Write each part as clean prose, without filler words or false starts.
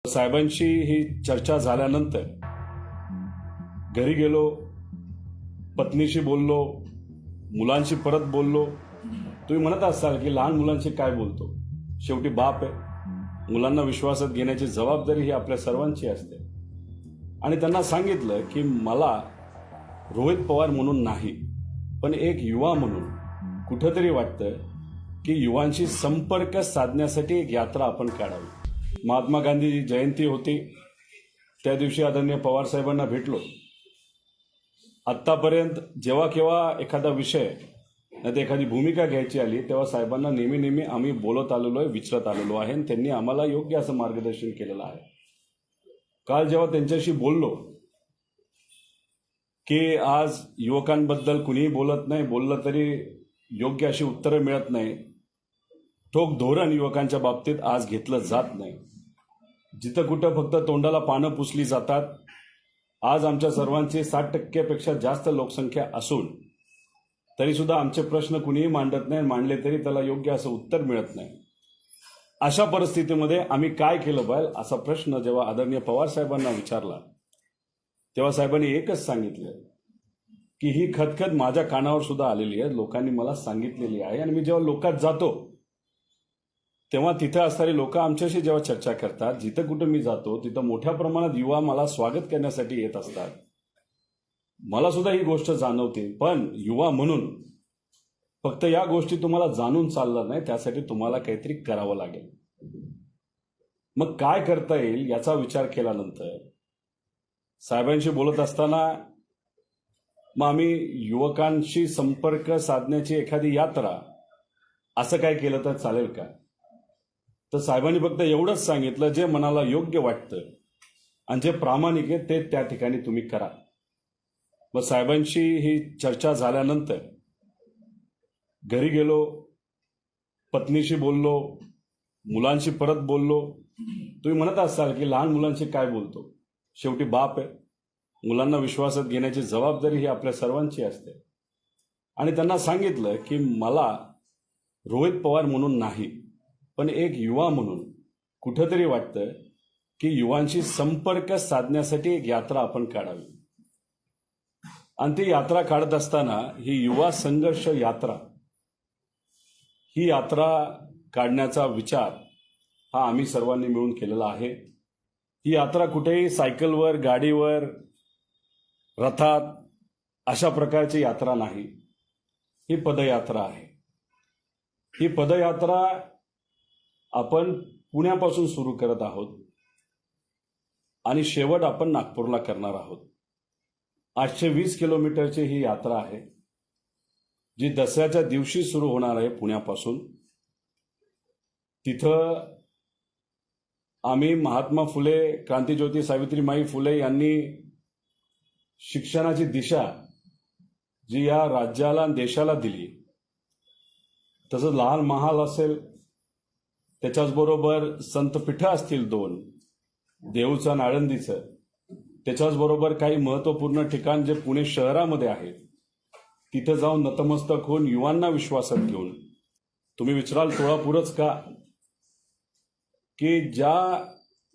साहेबांशी ही चर्चा झाल्यानंतर घरी गेलो, पत्नीशी बोललो, मुलांशी परत बोललो. तुम्ही म्हणत असाल की लहान मुलांशी काय बोलतो, शेवटी बाप आहे. मुलांना विश्वासात घेण्याची जबाबदारी ही आपल्या सर्वांची असते. आणि त्यांना सांगितलं की मला रोहित पवार म्हणून नाही, पण एक युवा म्हणून कुठंतरी वाटतं की युवांशी संपर्क साधण्यासाठी एक यात्रा आपण काढावी. महात्मा गांधी जयंती होती, त्या दिवशी आदरणीय पवार साहेबांना भेटलो. आत्तापर्यंत जेव्हा केव्हा एखादा विषय नाही तर एखादी भूमिका घ्यायची आली तेव्हा साहेबांना नेहमी आम्ही बोलत आलेलो आहे, विचारत आलेलो आहे आणि त्यांनी आम्हाला योग्य असं मार्गदर्शन केलेलं आहे. काल जेव्हा त्यांच्याशी बोललो की आज युवकांबद्दल कुणीही बोलत नाही, बोललं तरी योग्य अशी उत्तरं मिळत नाही, ठोक धोरण युवकांच्या बाबतीत आज घेतलं जात नाही, जिथं कुठं फक्त तोंडाला पानं पुसली जातात. आज आमच्या सर्वांची 60% जास्त लोकसंख्या असून तरी सुद्धा आमचे प्रश्न कुणीही मांडत नाही, मांडले तरी त्याला योग्य असं उत्तर मिळत नाही. अशा परिस्थितीमध्ये आम्ही काय केलं पाहिजे असा प्रश्न जेव्हा आदरणीय पवार साहेबांना विचारला तेव्हा साहेबांनी एकच सांगितलं की ही खदखद माझ्या कानावर सुद्धा आलेली आहे, लोकांनी मला सांगितलेली आहे. आणि मी जेव्हा लोकात जातो तेव्हा तिथं असणारी लोक आमच्याशी जेव्हा चर्चा करतात, जिथं कुठं मी जातो तिथं मोठ्या प्रमाणात युवा मला स्वागत करण्यासाठी येत असतात. मला सुद्धा ही गोष्ट जाणवते, पण युवा म्हणून फक्त या गोष्टी तुम्हाला जाणून चालणार नाही, त्यासाठी तुम्हाला काहीतरी करावं लागेल. मग काय करता येईल याचा विचार केल्यानंतर साहेबांशी बोलत असताना मग आम्ही युवकांशी संपर्क साधण्याची एखादी यात्रा असं काय केलं तर चालेल का? तर साहेबांनी फक्त एवढंच सांगितलं, जे मनाला योग्य वाटतं आणि जे प्रामाणिक आहे ते त्या ठिकाणी तुम्ही करा. मग साहेबांशी ही चर्चा झाल्यानंतर घरी गेलो, पत्नीशी बोललो, मुलांशी परत बोललो. तुम्ही म्हणत असाल की लहान मुलांशी काय बोलतो, शेवटी बाप आहे. मुलांना विश्वासात घेण्याची जबाबदारी ही आपल्या सर्वांची असते. आणि त्यांना सांगितलं की मला रोहित पवार म्हणून नाही, पण एक युवा म्हणून कुठंतरी वाटतं की युवांशी संपर्क साधण्यासाठी एक यात्रा आपण काढावी. आणि ती यात्रा काढत असताना ही युवा संघर्ष यात्रा, ही यात्रा काढण्याचा विचार हा आम्ही सर्वांनी मिळून केलेला आहे. ही यात्रा कुठेही सायकलवर, गाडीवर, रथात अशा प्रकारची यात्रा नाही, ही पदयात्रा आहे. ही पदयात्रा आपण पुण्यापासून सुरू करत आहोत आणि शेवट आपण नागपूरला करणार आहोत. 820 किलोमीटरची ही यात्रा आहे, जी दसऱ्याच्या दिवशी सुरू होणार आहे पुण्यापासून. तिथं आम्ही महात्मा फुले, क्रांतीज्योती सावित्रीमाई फुले यांनी शिक्षणाची दिशा जी या राज्याला आणि देशाला दिली, तसंच लहान महाल असेल, त्याच्याचबरोबर संतपीठं असतील 2, देऊचं आणि आळंदीचं, त्याच्याचबरोबर काही महत्त्वपूर्ण ठिकाण जे पुणे शहरामध्ये आहेत, तिथं जाऊन नतमस्तक होऊन युवांना विश्वासात घेऊन. तुम्ही विचाराल टोळापुरच का, की ज्या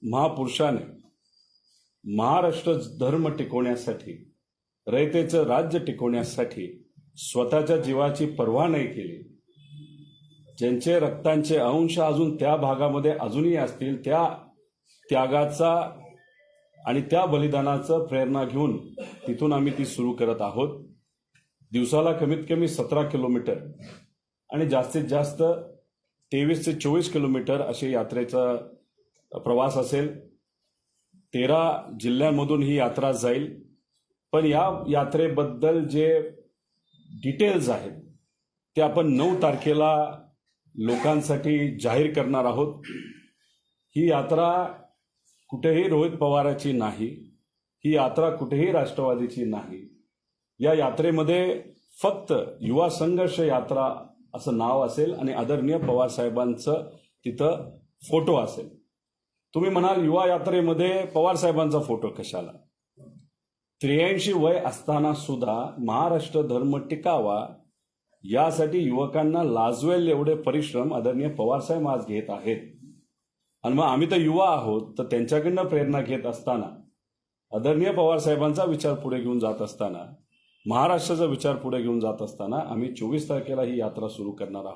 महापुरुषाने महाराष्ट्र धर्म टिकवण्यासाठी, रयतेचं राज्य टिकवण्यासाठी स्वतःच्या जीवाची पर्वा नाही केली, ज्यांचे रक्तांचे अंश अजून त्या भागामध्ये अजूनही असतील, त्या त्यागाचा आणि त्या बलिदानाचं प्रेरणा घेऊन तिथून आम्ही ती सुरू करत आहोत. दिवसाला कमीत कमी 17 किलोमीटर आणि जास्तीत जास्त 23 ते 24 किलोमीटर अशी यात्रेचा प्रवास असेल. 13 जिल्ह्यांमधून ही यात्रा जाईल. पण या यात्रेबद्दल जे डिटेल्स आहेत ते आपण 9 तारखेला लोकांसाठी जाहीर करणार आहोत. ही यात्रा कुठेही रोहित पवाराची नाही, ही यात्रा कुठेही राष्ट्रवादीची नाही. या यात्रेमध्ये फक्त युवा संघर्ष यात्रा असं नाव असेल आणि आदरणीय पवार साहेबांचं तिथं फोटो असेल. तुम्ही म्हणाल युवा यात्रेमध्ये पवार साहेबांचा फोटो कशाला? 83 वय असताना सुद्धा महाराष्ट्र धर्म टिकावा यासाठी युवकांना लाजवेल एवढे परिश्रम आदरणीय पवारसाहेब आज घेत आहेत. आणि मग आम्ही तर युवा आहोत, तर त्यांच्याकडनं प्रेरणा घेत असताना, आदरणीय पवार साहेबांचा विचार पुढे घेऊन जात असताना, महाराष्ट्राचा विचार पुढे घेऊन जात असताना आम्ही 24 तारखेला ही यात्रा सुरू करणार आहोत.